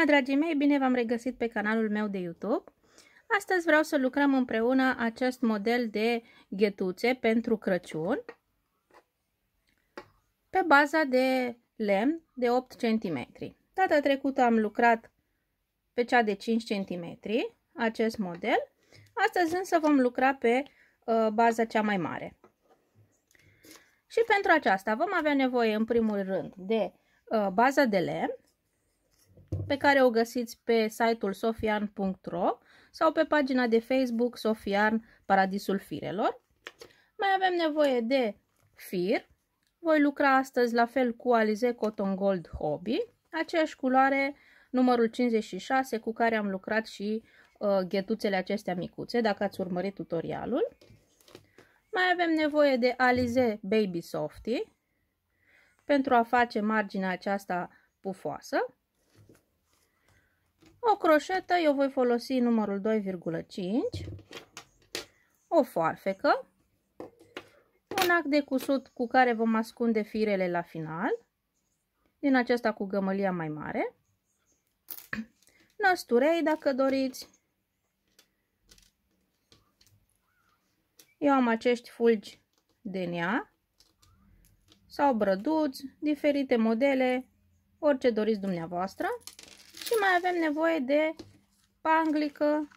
Bună, dragii mei! Bine v-am regăsit pe canalul meu de YouTube. Astăzi vreau să lucrăm împreună acest model de ghetuțe pentru Crăciun pe baza de lemn de 8 cm. Data trecută am lucrat pe cea de 5 cm, acest model. Astăzi însă vom lucra pe baza cea mai mare. Și pentru aceasta vom avea nevoie în primul rând de baza de lemn, pe care o găsiți pe site-ul sofian.ro sau pe pagina de Facebook Sofian Paradisul Firelor. Mai avem nevoie de fir. Voi lucra astăzi la fel cu Alize Cotton Gold Hobby, aceeași culoare, numărul 56, cu care am lucrat și ghetuțele acestea micuțe, dacă ați urmărit tutorialul. Mai avem nevoie de Alize Baby Softy pentru a face marginea aceasta pufoasă. O croșetă, eu voi folosi numărul 2,5, o foarfecă, un ac de cusut cu care vom ascunde firele la final, din acesta cu gămălia mai mare, năsturei dacă doriți. Eu am acești fulgi de nea sau brăduți, diferite modele, orice doriți dumneavoastră. Și mai avem nevoie de panglică.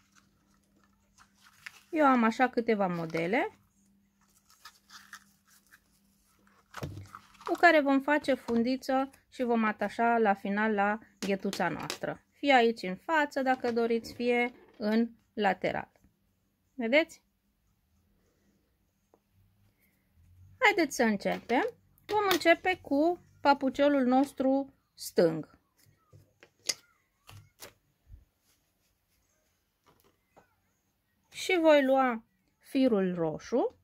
Eu am așa câteva modele cu care vom face fundiță și vom atașa la final la ghetuța noastră. Fie aici în față, dacă doriți, fie în lateral. Vedeți? Haideți să începem. Vom începe cu papuciolul nostru stâng. Și voi lua firul roșu.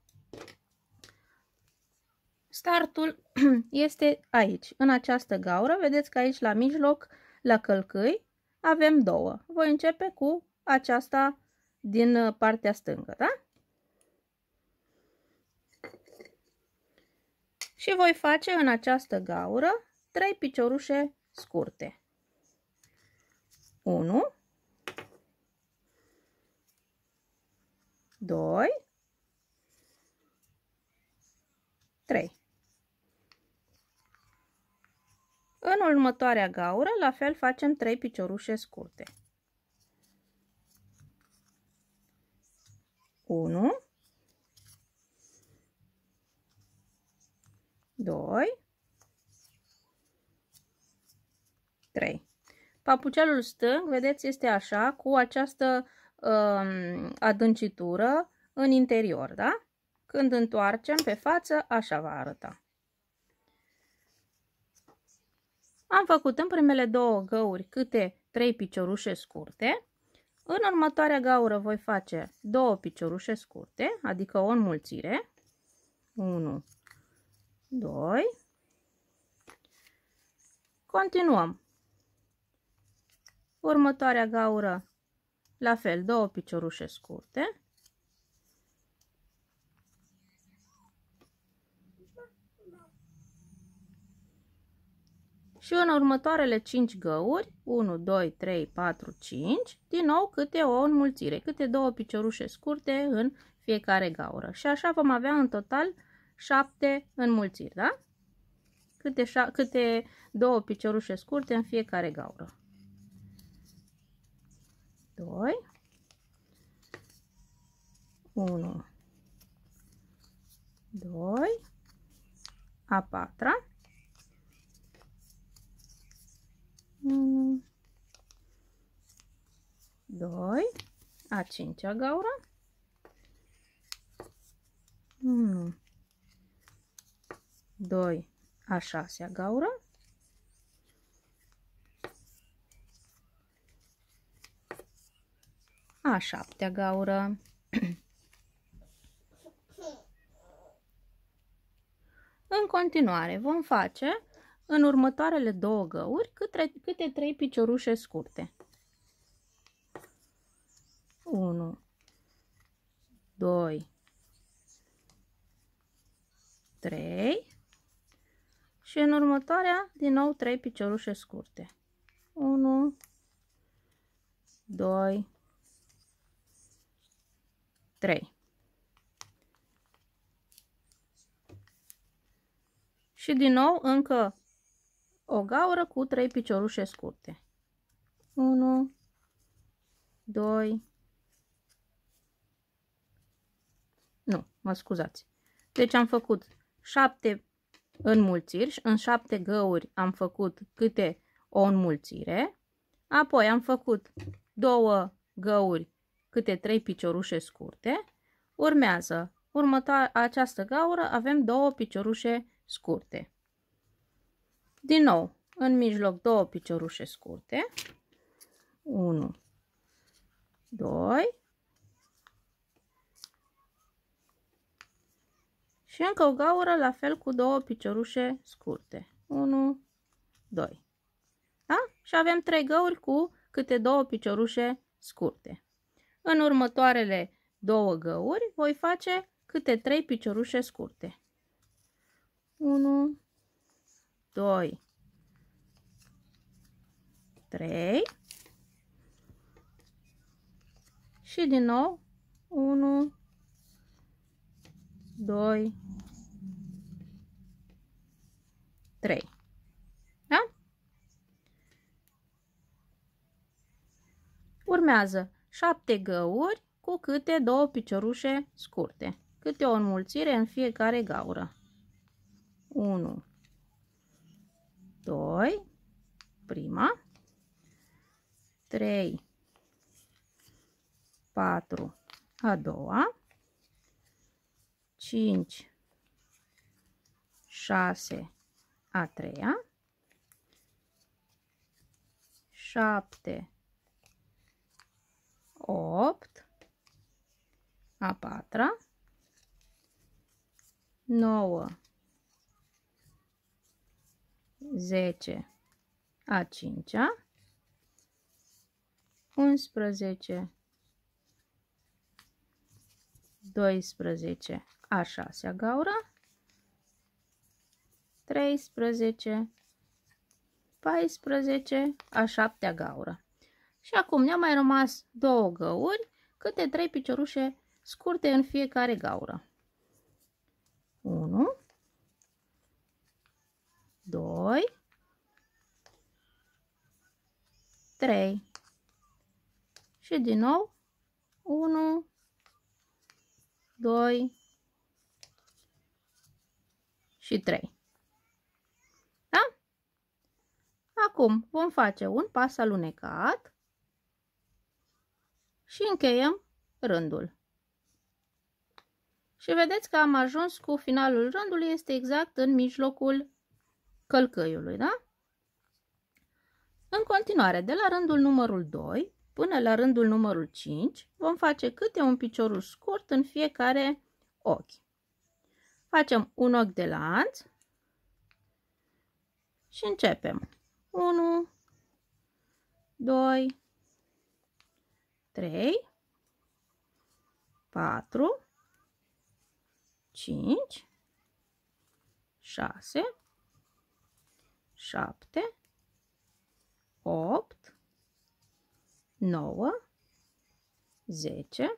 Startul este aici, în această gaură. Vedeți că aici la mijloc, la călcâi, avem două. Voi începe cu aceasta din partea stângă, da? Și voi face în această gaură 3 piciorușe scurte. 1, 2, 3. În următoarea gaură, la fel, facem 3 piciorușe scurte. 1, 2, 3. Papucelul stâng, vedeți, este așa, cu această adâncitură în interior, da? Când întoarcem pe față, așa va arăta. Am făcut în primele două găuri câte 3 piciorușe scurte. În următoarea gaură voi face 2 piciorușe scurte, adică o înmulțire. 1, 2. Continuăm. Următoarea gaură, la fel, 2 piciorușe scurte. Și în următoarele 5 găuri, 1, 2, 3, 4, 5, din nou câte o înmulțire, câte 2 piciorușe scurte în fiecare gaură. Și așa vom avea în total 7 înmulțiri, da? Câte 2 piciorușe scurte în fiecare gaură. 2, 1, 2, a patra, 1, 2, a cincea gaură, 1, 2, a șasea gaură, 7-a gaură. În continuare vom face în următoarele 2 găuri câte 3 piciorușe scurte. 1, 2, 3 și în următoarea din nou 3 piciorușe scurte. 1, 2, 3. Și din nou încă o gaură cu 3 piciorușe scurte. 1, 2, nu, mă scuzați. Deci am făcut 7 înmulțiri și în 7 găuri am făcut câte o înmulțire. Apoi am făcut 2 găuri câte 3 piciorușe scurte. Urmează această gaură, avem 2 piciorușe scurte. Din nou, în mijloc 2 piciorușe scurte. 1, 2 și încă o gaură la fel cu 2 piciorușe scurte. 1, 2. Da? Și avem 3 găuri cu câte 2 piciorușe scurte. În următoarele 2 găuri voi face câte 3 piciorușe scurte. 1, 2, 3 și din nou 1, 2, 3. Da? Urmează 7 găuri cu câte 2 piciorușe scurte. Câte o înmulțire în fiecare gaură. 1, 2, prima, 3, 4, a doua, 5, 6, a treia, 7, 8, a patra, 9, 10, a cincea, 11, 12, a șasea gaură, 13, 14, a șaptea gaură. Și acum ne-a mai rămas 2 găuri, câte 3 piciorușe scurte în fiecare gaură. 1, 2, 3. Și din nou 1, 2 și 3. Da? Acum vom face un pas alunecat și încheiem rândul. Și vedeți că am ajuns cu finalul rândului, este exact în mijlocul călcăiului, da? În continuare, de la rândul numărul 2 până la rândul numărul 5, vom face câte un picioruș scurt în fiecare ochi. Facem un ochi de lanț și începem. 1, 2, 3, 4, 5, 6, 7, 8, 9, 10,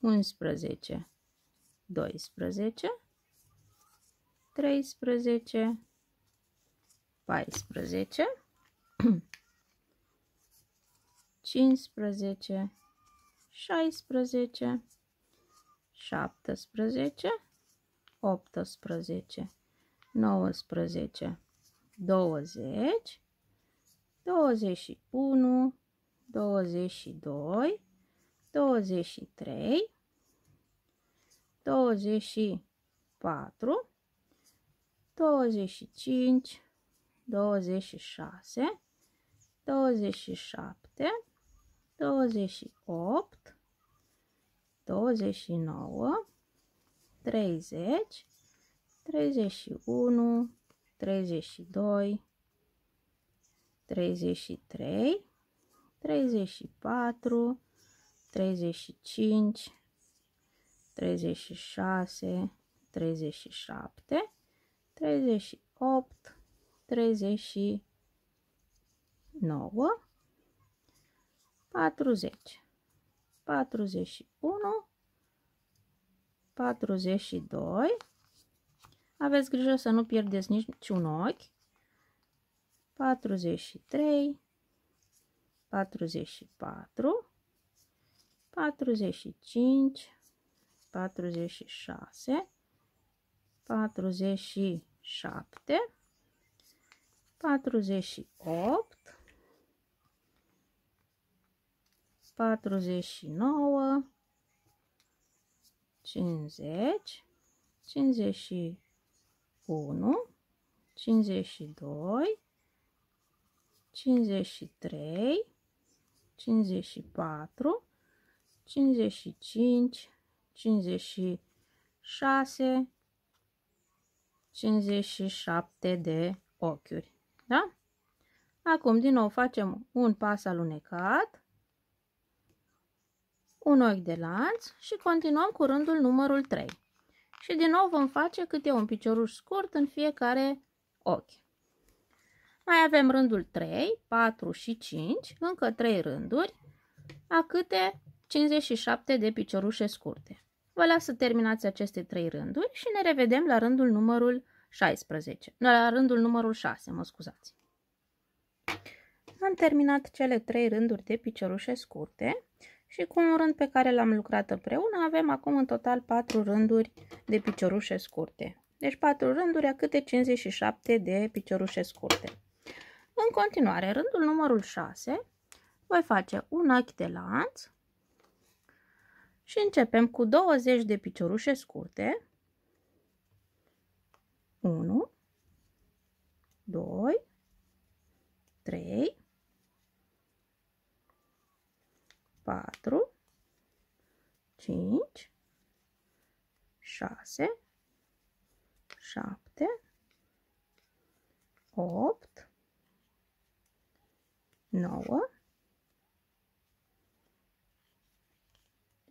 11, 12, 13, 14, 15, 16, 17, 18, 19, 20, 21, 22, 23, 24, 25, 26, 27, 28, 29, 30, 31, 32, 33, 34, 35, 36, 37, 38, 39, 40, 41, 42, aveți grijă să nu pierdeți niciun ochi, 43, 44, 45, 46, 47, 48, 49, 50, 51, 52, 53, 54, 55, 56, 57 de ochiuri. Da? Acum din nou facem un pas alunecat, un ochi de lanț și continuăm cu rândul numărul 3. Și din nou vom face câte un picioruș scurt în fiecare ochi. Mai avem rândul 3, 4 și 5, încă 3 rânduri, a câte 57 de piciorușe scurte. Vă las să terminați aceste 3 rânduri și ne revedem la rândul numărul 16. La rândul numărul 6, mă scuzați. Am terminat cele 3 rânduri de piciorușe scurte și cu un rând pe care l-am lucrat împreună avem acum în total 4 rânduri de piciorușe scurte. Deci 4 rânduri a câte 57 de piciorușe scurte. În continuare, rândul numărul 6, voi face un ochi de lanț și începem cu 20 de piciorușe scurte. 1, 2, 3, 4, 5, 6, 7, 8, 9,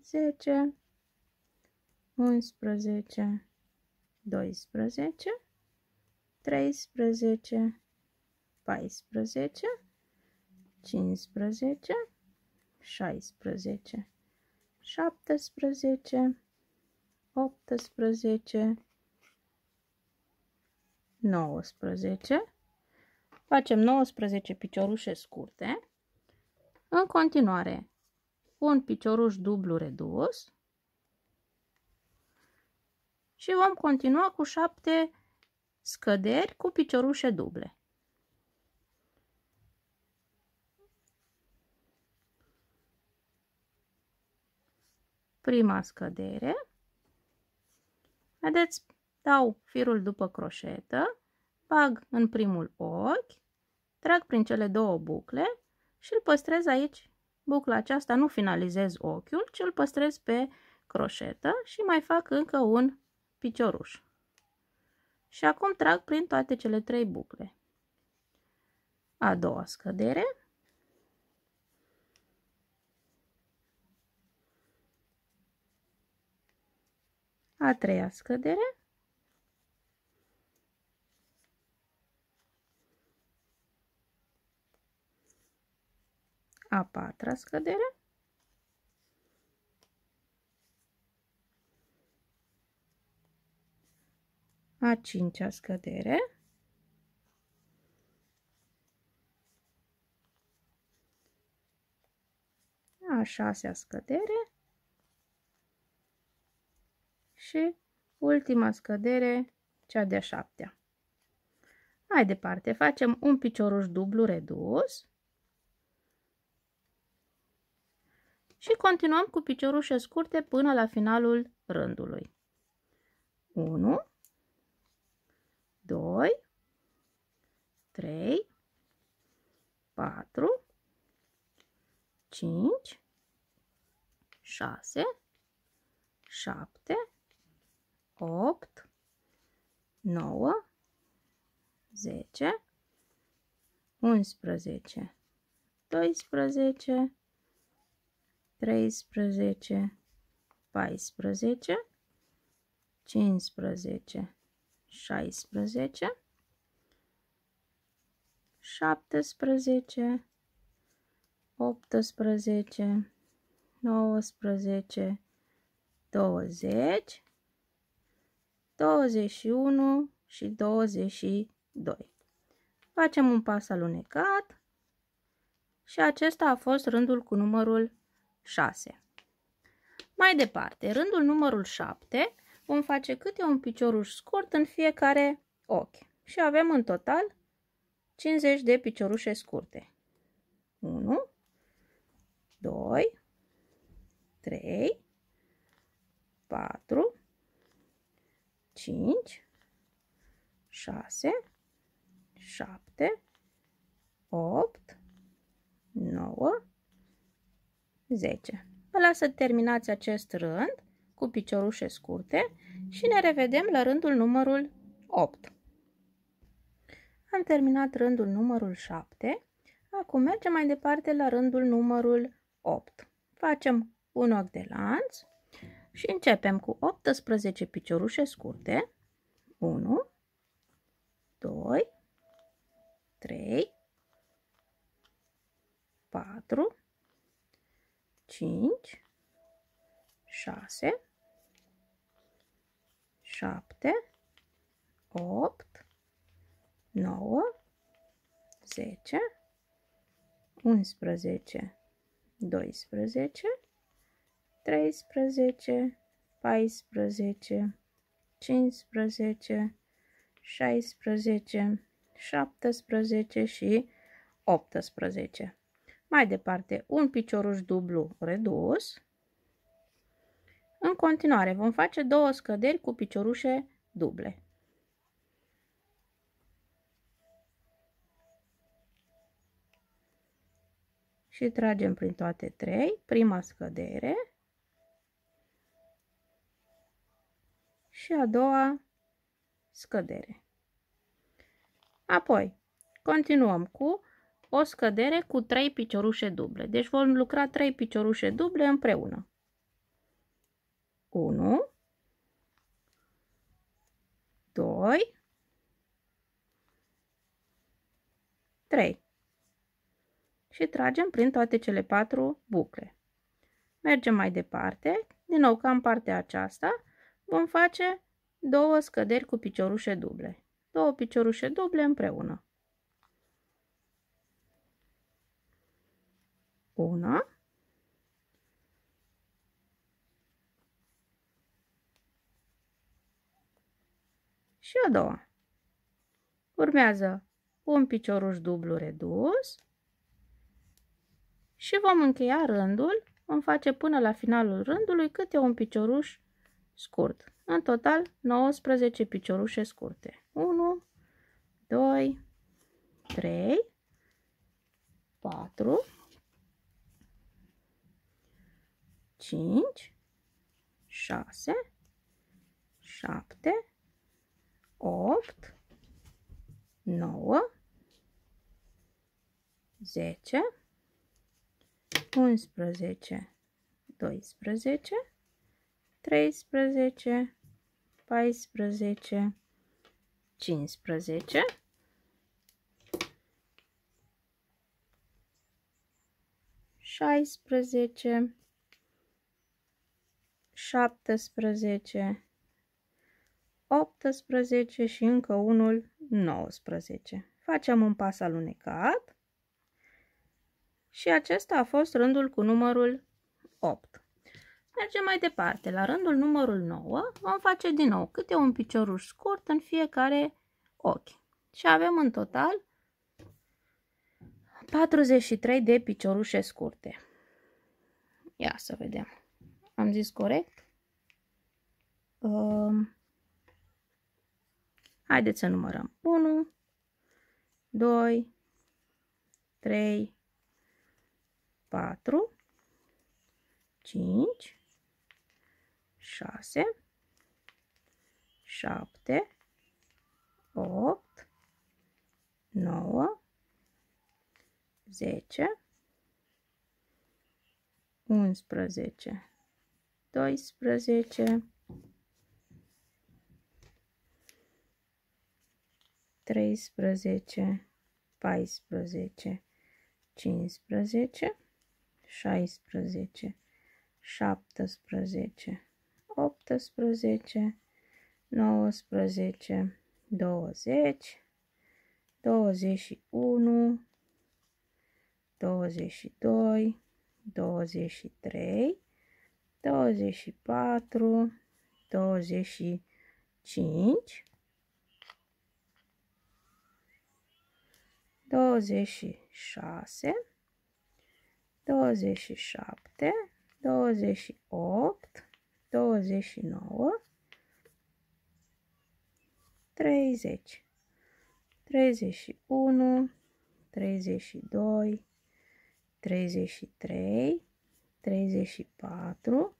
10, 11, 12, 13, 14, 15, 16, 17, 18, 19. Facem 19 piciorușe scurte. În continuare, un picioruș dublu redus și vom continua cu 7 scăderi cu piciorușe duble. Prima scădere. Vedeți, dau firul după croșetă, bag în primul ochi, trag prin cele două bucle și îl păstrez aici. Bucla aceasta nu finalizez ochiul, ci îl păstrez pe croșetă și mai fac încă un picioruș. Și acum trag prin toate cele 3 bucle. A doua scădere. A treia scădere. A patra scădere. A cincea scădere. A șasea scădere. Și ultima scădere, cea de-a 7-a. Mai departe, facem un picioruș dublu redus și continuăm cu piciorușe scurte până la finalul rândului. 1, 2, 3, 4, 5, 6, 7, 8, 9, 10, 11, 12, 13, 14, 15, 16, 17, 18, 19, 20, 21 și 22. Facem un pas alunecat și acesta a fost rândul cu numărul 6. Mai departe, rândul numărul 7, vom face câte un picioruș scurt în fiecare ochi și avem în total 50 de piciorușe scurte. 1, 2, 3, 4, 5, 6, 7, 8, 9, 10. Vă las să terminați acest rând cu piciorușe scurte și ne revedem la rândul numărul 8. Am terminat rândul numărul 7. Acum mergem mai departe la rândul numărul 8. Facem un ochi de lanț și începem cu 18 piciorușe scurte. 1, 2, 3, 4, 5, 6, 7, 8, 9, 10, 11, 12, 13, 14, 15, 16, 17 și 18. Mai departe, un picioruș dublu redus. În continuare, vom face 2 scăderi cu piciorușe duble. Și tragem prin toate 3, prima scădere și a doua scădere. Apoi, continuăm cu o scădere cu 3 piciorușe duble. Deci vom lucra 3 piciorușe duble împreună. 1, 2, 3. Și tragem prin toate cele 4 bucle. Mergem mai departe. Din nou, ca în partea aceasta, vom face 2 scăderi cu piciorușe duble. 2 piciorușe duble împreună. 1, și a doua. Urmează un picioruș dublu redus și vom încheia rândul. Vom face până la finalul rândului câte un picioruș scurt. În total 19 piciorușe scurte. 1, 2, 3, 4, 5, 6, 7, 8, 9, 10, 11, 12, 13, 14, 15, 16, 17, 18 și încă unul 19. Facem un pas alunecat și acesta a fost rândul cu numărul 8. Mergem mai departe. La rândul numărul 9 vom face din nou câte un picioruș scurt în fiecare ochi. Și avem în total 43 de piciorușe scurte. Ia să vedem. Am zis corect? Haideți să numărăm. 1, 2, 3, 4, 5, 6, 7, 8, 9, 10, 11, 12, 13, 14, 15, 16, 17, 18, 19, 20, 21, 22, 23, 24, 25, 26, 27, 28, 29, 30, 31, 32, 33, 34,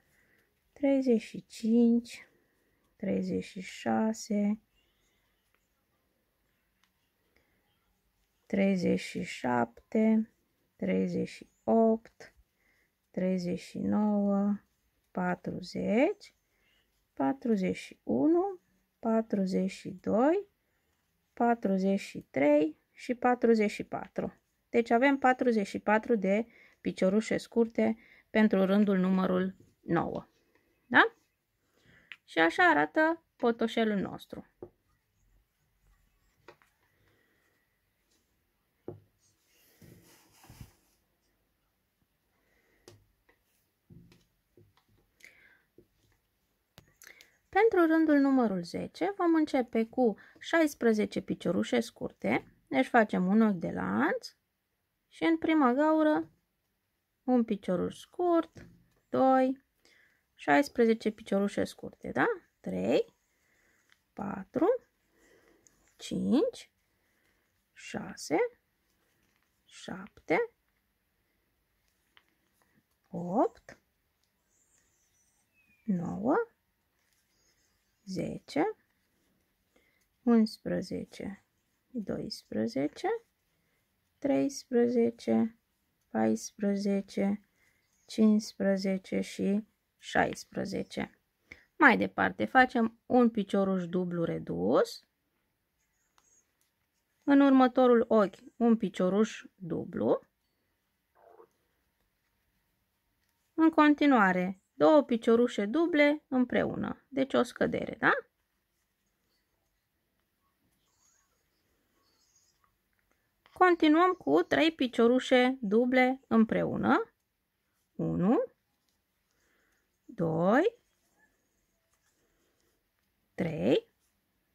35, 36, 37, 38, 39, 40, 41, 42, 43 și 44. Deci avem 44 de piciorușe scurte pentru rândul numărul 9. Da? Și așa arată potoșelul nostru. Pentru rândul numărul 10 vom începe cu 16 piciorușe scurte, deci facem un ochi de lanț și în prima gaură un picioruș scurt, 2, 16 piciorușe scurte, da? 3, 4, 5, 6, 7, 8, 9, 10, 11, 12, 13, 14, 15 și 16. Mai departe facem un picioruș dublu redus. În următorul ochi un picioruș dublu. În continuare, două piciorușe duble împreună, deci o scădere, da? Continuăm cu 3 piciorușe duble împreună. 1, 2, 3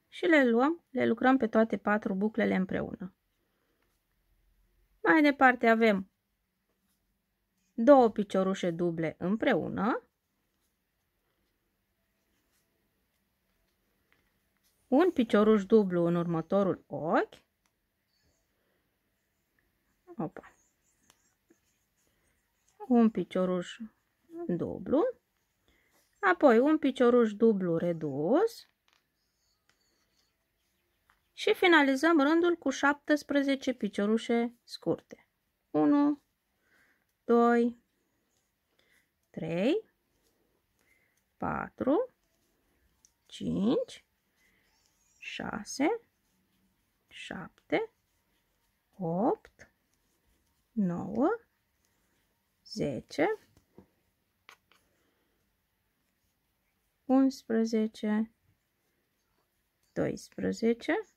și le lucrăm pe toate 4 buclele împreună. Mai departe avem 2 piciorușe duble împreună. Un picioruș dublu în următorul ochi. Opa. Un picioruș dublu. Apoi un picioruș dublu redus. Și finalizăm rândul cu 17 piciorușe scurte. 1, 2, 3, 4, 5, 6, 7, 8, 9, 10, 11, 12,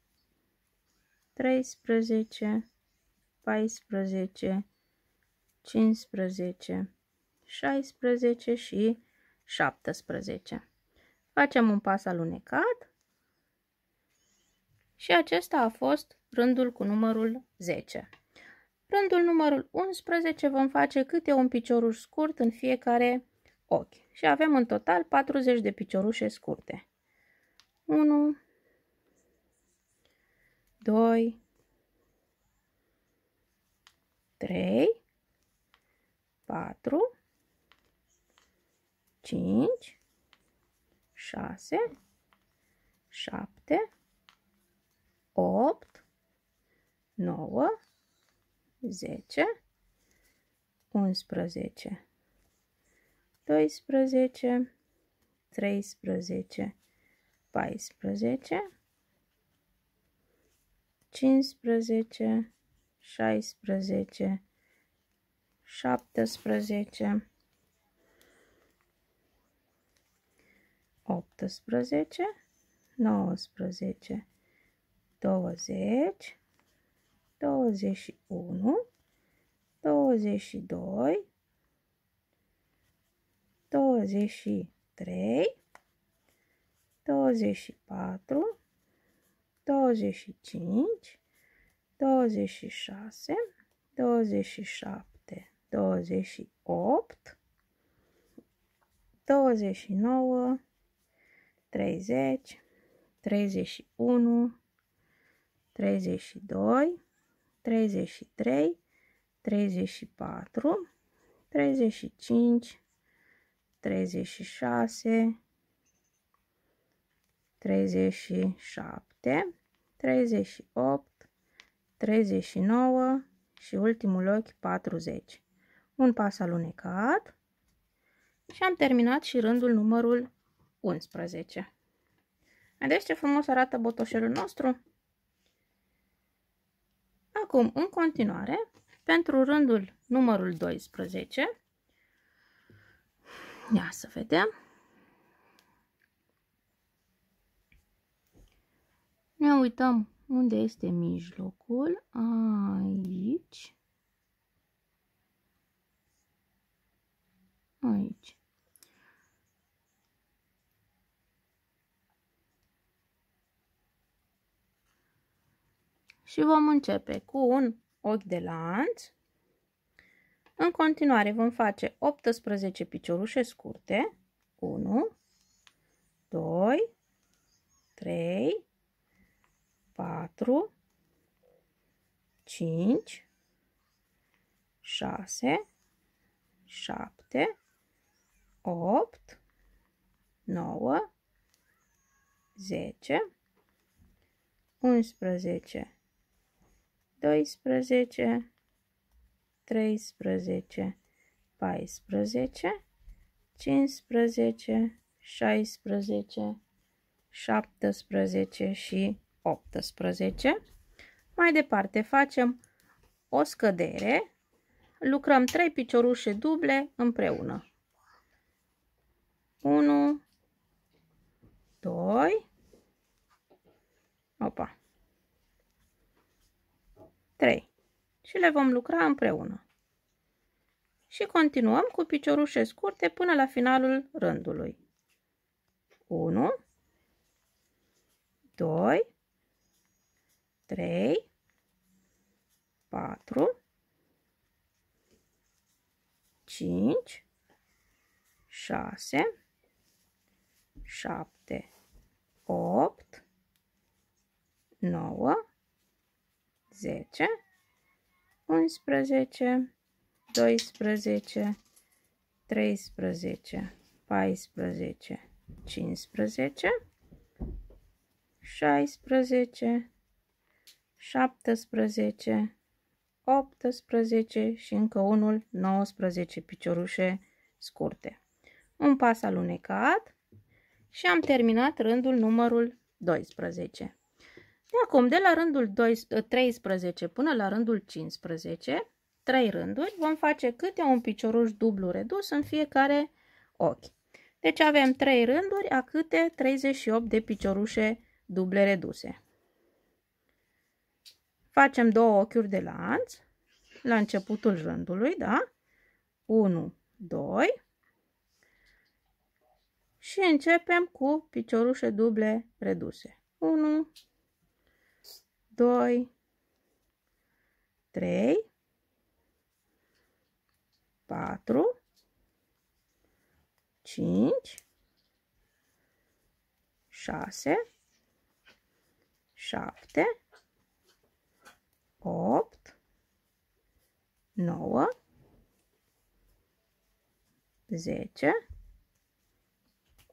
13, 14, 15, 16 și 17. Facem un pas alunecat și acesta a fost rândul cu numărul 10. Rândul numărul 11 vom face câte un picioruș scurt în fiecare ochi și avem în total 40 de piciorușe scurte. 1, 2, 3, 4, 5, 6, 7, 8, 9, 10, 11, 12, 13, 14, 15, 16, 17, 18, 19, 20, 21, 22, 23, 24, 25, 26, 27, 28, 29, 30, 31, 32, 33, 34, 35, 36, 37, 38, 39 și ultimul ochi 40. Un pas alunecat și am terminat și rândul numărul 11. Vedeți ce frumos arată botoșelul nostru? Acum, în continuare, pentru rândul numărul 12, ia să vedem. Ne uităm unde este mijlocul, aici, aici. Și vom începe cu un ochi de lanț. În continuare vom face 18 piciorușe scurte. 1, 2, 3, 4, 5, 6, 7, 8, 9, 10, 11, 12, 13, 14, 15, 16, 17 și 18. Mai departe facem o scădere, lucrăm 3 piciorușe duble împreună. 1, 2, opa, 3 și le vom lucra împreună. Și continuăm cu piciorușe scurte până la finalul rândului. 1, 2, 3, 4, 5, 6, 7, 8, 9, 10, 11, 12, 13, 14, 15, 16, 17, 18 și încă unul, 19 piciorușe scurte. Un pas alunecat și am terminat rândul numărul 12. De acum, de la rândul 13 până la rândul 15, 3 rânduri, vom face câte un picioruș dublu redus în fiecare ochi. Deci avem 3 rânduri a câte 38 de piciorușe duble reduse. Facem 2 ochiuri de lanț la începutul rândului, da? 1, 2 și începem cu piciorușe duble reduse. 1, 2, 3, 4, 5, 6, 7, 8, 9, 10,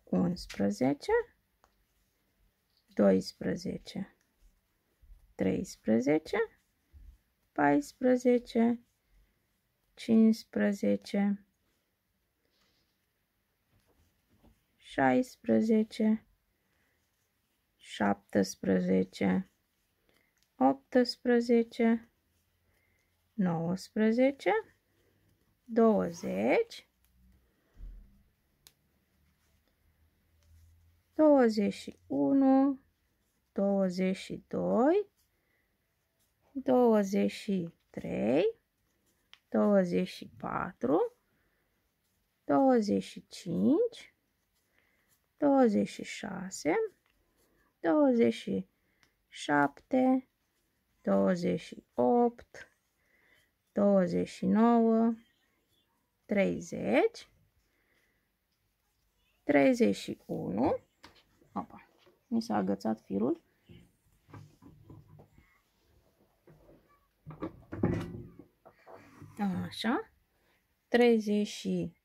11, 12, 13, 14, 15, 16, 17, 18, 19, 20, 21, 22, 23, 24, 25, 26, 27, 28, 29, 30, 31, opa, mi s-a agățat firul, așa, 32,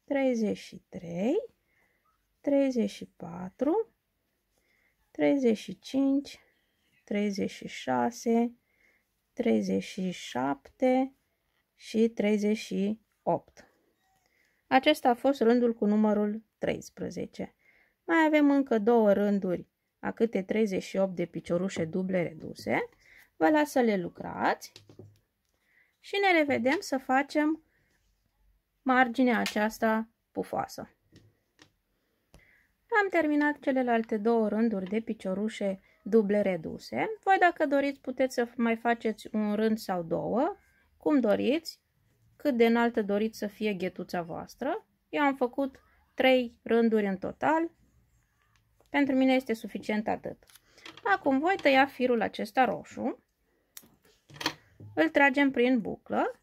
33, 34, 35, 36, 37 și 38. Acesta a fost rândul cu numărul 13. Mai avem încă 2 rânduri a câte 38 de piciorușe duble reduse. Vă las să le lucrați și ne revedem să facem marginea aceasta pufoasă. Am terminat celelalte 2 rânduri de piciorușe duble reduse. Voi, dacă doriți, puteți să mai faceți un rând sau 2, cum doriți, cât de înaltă doriți să fie ghetuța voastră. Eu am făcut 3 rânduri în total. Pentru mine este suficient atât. Acum voi tăia firul acesta roșu. Îl tragem prin buclă.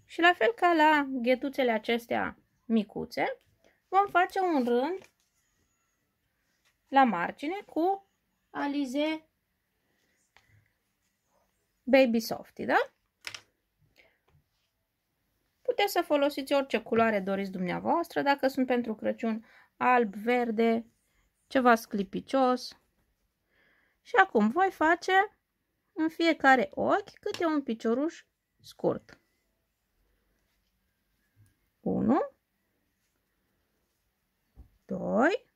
Și la fel ca la ghetuțele acestea micuțe, vom face un rând la margine cu Alize Baby Softy, da? Puteți să folosiți orice culoare doriți dumneavoastră, dacă sunt pentru Crăciun, alb, verde, ceva sclipicios. Și acum voi face în fiecare ochi câte un picioruș scurt. 1, 2,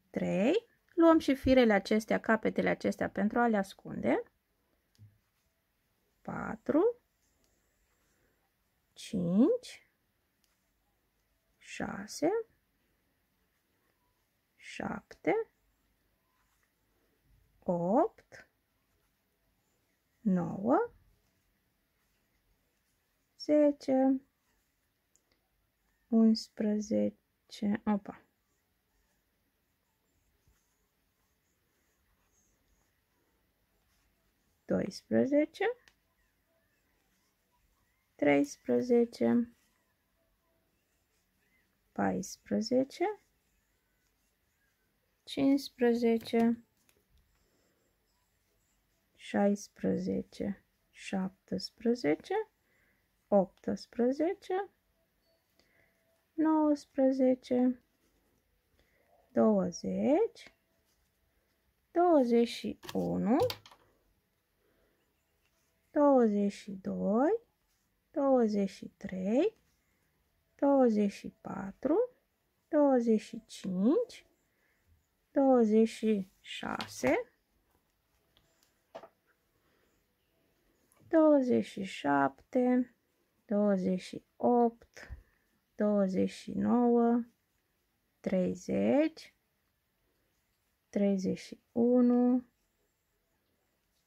3, luăm și firele acestea, capetele acestea pentru a le ascunde. 4, 5, 6, 7, 8, 9, 10, 11, opa. 12, 13, 14, 15, 16, 17, 18, 19, 20, 21, 22, 23, 24, 25, 26, 27, 28, 29, 30, 31,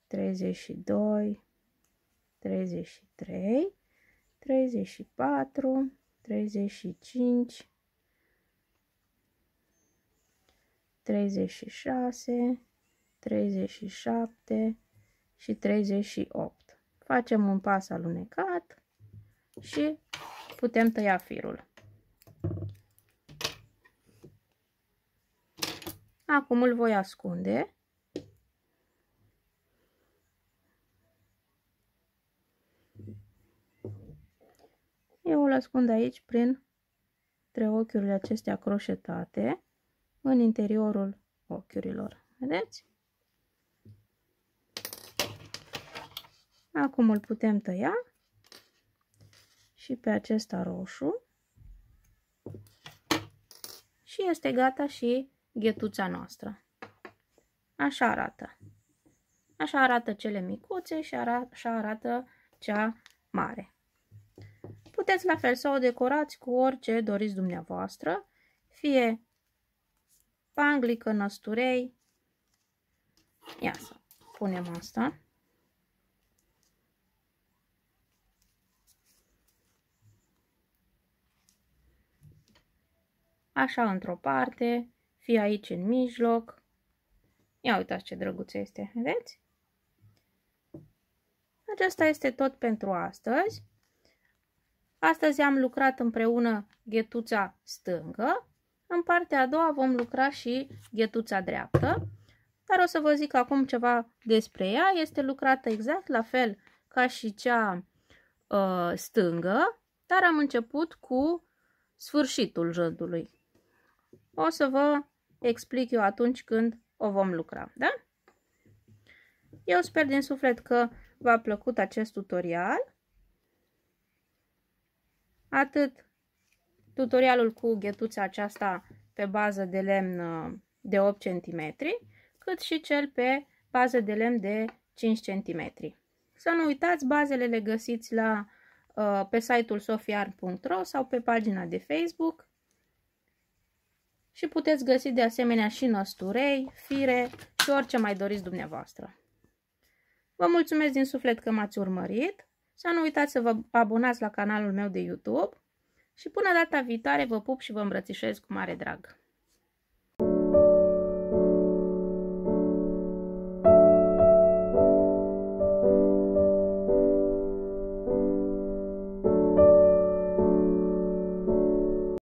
32, 33, 34, 35, 36, 37 și 38. Facem un pas alunecat și putem tăia firul. Acum îl voi ascunde. Eu îl ascund aici printre ochiurile acestea croșetate în interiorul ochiurilor. Vedeți? Acum îl putem tăia și pe acesta roșu și este gata și ghetuța noastră. Așa arată. Așa arată cele micuțe și așa arată cea mare. Puteți la fel să o decorați cu orice doriți dumneavoastră, fie panglică, năsturei. Ia să punem asta. Așa într-o parte, fie aici în mijloc. Ia uitați ce drăguț este, vedeți? Acesta este tot pentru astăzi. Astăzi am lucrat împreună ghetuța stângă. În partea a doua vom lucra și ghetuța dreaptă. Dar o să vă zic acum ceva despre ea. Este lucrată exact la fel ca și cea stângă, dar am început cu sfârșitul rândului. O să vă explic eu atunci când o vom lucra, da? Eu sper din suflet că v-a plăcut acest tutorial. Atât tutorialul cu ghetuța aceasta pe bază de lemn de 8 cm, cât și cel pe bază de lemn de 5 cm. Să nu uitați, bazele le găsiți pe site-ul sofiarn.ro sau pe pagina de Facebook. Și puteți găsi de asemenea și năsturei, fire și orice mai doriți dumneavoastră. Vă mulțumesc din suflet că m-ați urmărit. Să nu uitați să vă abonați la canalul meu de YouTube. Și până data viitoare vă pup și vă îmbrățișez cu mare drag.